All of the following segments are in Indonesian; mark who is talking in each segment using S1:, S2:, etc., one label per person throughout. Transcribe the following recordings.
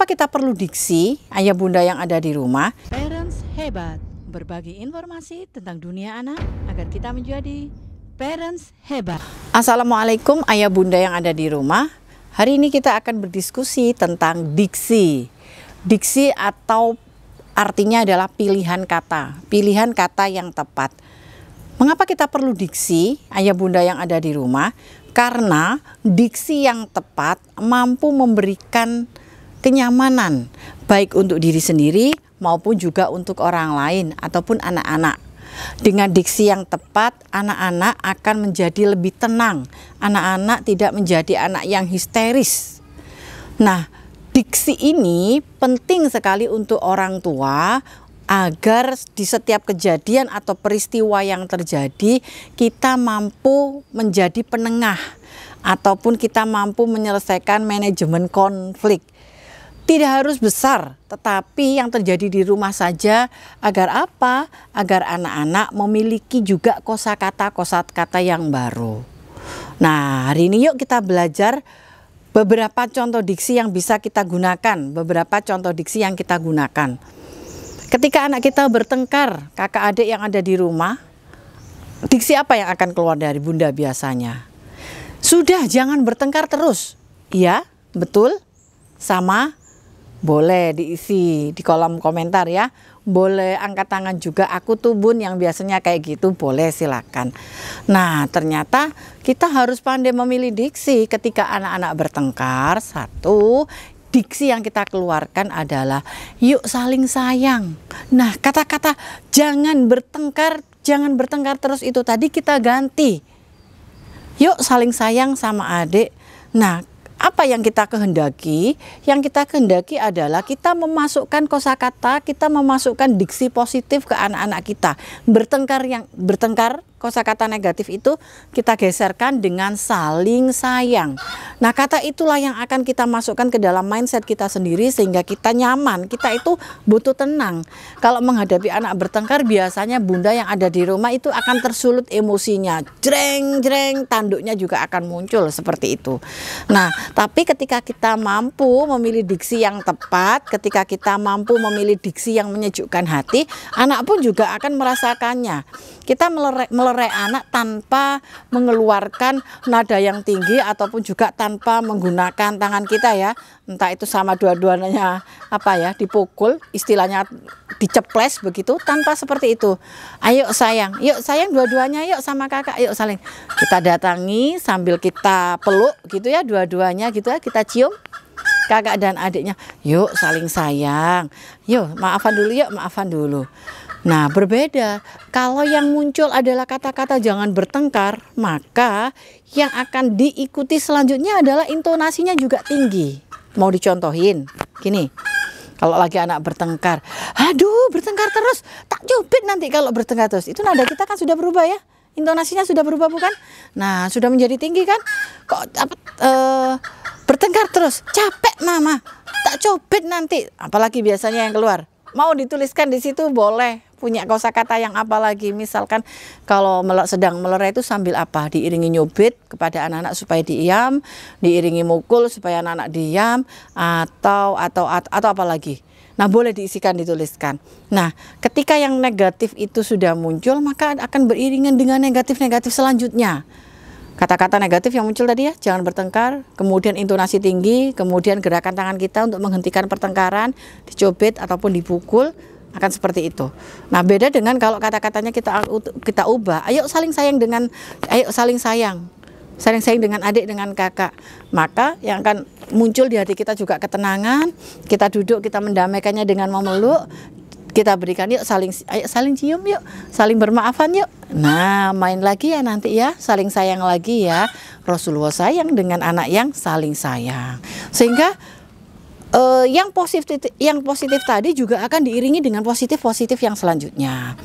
S1: Mengapa kita perlu diksi, ayah bunda yang ada di rumah? Parents Hebat, berbagi informasi tentang dunia anak agar kita menjadi parents hebat. Assalamualaikum ayah bunda yang ada di rumah. Hari ini kita akan berdiskusi tentang diksi. Diksi atau artinya adalah pilihan kata yang tepat. Mengapa kita perlu diksi, ayah bunda yang ada di rumah? Karena diksi yang tepat mampu memberikan kenyamanan baik untuk diri sendiri maupun juga untuk orang lain ataupun anak-anak. Dengan diksi yang tepat, anak-anak akan menjadi lebih tenang. Anak-anak tidak menjadi anak yang histeris. Nah, diksi ini penting sekali untuk orang tua agar di setiap kejadian atau peristiwa yang terjadi kita mampu menjadi penengah ataupun kita mampu menyelesaikan manajemen konflik. Tidak harus besar, tetapi yang terjadi di rumah saja. Agar apa? Agar anak-anak memiliki juga kosakata yang baru. Nah, hari ini yuk kita belajar beberapa contoh diksi yang bisa kita gunakan. Beberapa contoh diksi yang kita gunakan. Ketika anak kita bertengkar, kakak adik yang ada di rumah, diksi apa yang akan keluar dari bunda biasanya? Sudah, jangan bertengkar terus. Iya, betul, sama. Boleh diisi di kolom komentar ya. Boleh angkat tangan juga, aku tuh bun yang biasanya kayak gitu, boleh silakan. Nah, ternyata kita harus pandai memilih diksi ketika anak-anak bertengkar. Satu, diksi yang kita keluarkan adalah yuk saling sayang. Nah, kata-kata jangan bertengkar terus itu tadi kita ganti. Yuk saling sayang sama adik. Nah, apa yang kita kehendaki? Yang kita kehendaki adalah kita memasukkan kosakata, kita memasukkan diksi positif ke anak-anak kita. Bertengkar kosakata negatif itu kita geserkan dengan saling sayang. Nah, kata itulah yang akan kita masukkan ke dalam mindset kita sendiri sehingga kita nyaman. Kita itu butuh tenang. Kalau menghadapi anak bertengkar biasanya bunda yang ada di rumah itu akan tersulut emosinya. Jreng, tanduknya juga akan muncul seperti itu. Nah, tapi ketika kita mampu memilih diksi yang tepat, ketika kita mampu memilih diksi yang menyejukkan hati, anak pun juga akan merasakannya. Kita melerai anak tanpa mengeluarkan nada yang tinggi ataupun juga tanpa menggunakan tangan kita ya. Entah itu sama dua-duanya dipukul, istilahnya diceples begitu, tanpa seperti itu. Ayo sayang, yuk sayang dua-duanya, yuk sama kakak, yuk saling. Kita datangi sambil kita peluk gitu ya, dua-duanya gitu ya, kita cium kakak dan adiknya. Yuk saling sayang, yuk maafan dulu, yuk maafan dulu. Nah, berbeda. Kalau yang muncul adalah kata-kata jangan bertengkar, maka yang akan diikuti selanjutnya adalah intonasinya juga tinggi. Mau dicontohin? Gini, kalau lagi anak bertengkar, aduh bertengkar terus, tak cubit nanti kalau bertengkar terus. Itu nada kita kan sudah berubah ya? Intonasinya sudah berubah bukan? Nah, sudah menjadi tinggi kan? Kok bertengkar terus, capek mama, tak cubit nanti. Apalagi biasanya yang keluar. Mau dituliskan di situ boleh. Punya kosakata yang apa lagi? Misalkan kalau sedang melerai itu sambil apa? Diiringi nyubit kepada anak-anak supaya diam, diiringi mukul supaya anak-anak diam, atau apa lagi? Nah, boleh diisikan, dituliskan. Nah, ketika yang negatif itu sudah muncul, maka akan beriringan dengan negatif-negatif selanjutnya. Kata-kata negatif yang muncul tadi ya, jangan bertengkar, kemudian intonasi tinggi, kemudian gerakan tangan kita untuk menghentikan pertengkaran, dicubit ataupun dipukul, akan seperti itu. Nah, beda dengan kalau kata-katanya kita ubah. Ayo saling sayang dengan adik, dengan kakak. Maka yang akan muncul di hati kita juga ketenangan. Kita duduk, kita mendamaikannya dengan memeluk. Kita berikan yuk saling cium yuk, saling bermaafan yuk. Nah, main lagi ya nanti ya, saling sayang lagi ya. Rasulullah sayang dengan anak yang saling sayang. Sehingga yang positif tadi juga akan diiringi dengan positif yang selanjutnya.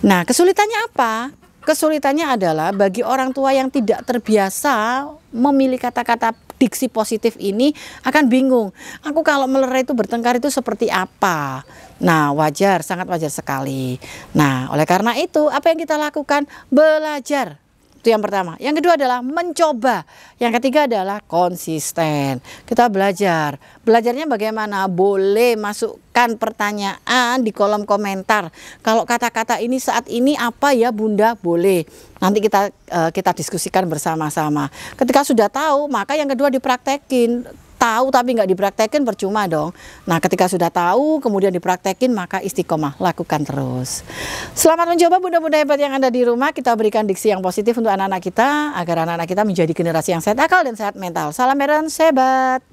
S1: Nah, kesulitannya apa? Kesulitannya adalah bagi orang tua yang tidak terbiasa memilih kata-kata diksi positif ini akan bingung. Aku kalau melerai itu bertengkar itu seperti apa? Nah, sangat wajar sekali. Nah, oleh karena itu apa yang kita lakukan? Belajar. Itu yang pertama. Yang kedua adalah mencoba. Yang ketiga adalah konsisten. Kita belajar. Belajarnya bagaimana? Boleh masukkan pertanyaan di kolom komentar. Kalau kata-kata ini saat ini apa ya Bunda? Boleh. Nanti kita diskusikan bersama-sama. Ketika sudah tahu, maka yang kedua dipraktekin. Tahu tapi nggak dipraktekin percuma dong. Nah, ketika sudah tahu kemudian dipraktekin, maka istiqomah, lakukan terus. Selamat mencoba bunda-bunda hebat yang ada di rumah. Kita berikan diksi yang positif untuk anak-anak kita agar anak-anak kita menjadi generasi yang sehat akal dan sehat mental. Salam parents hebat.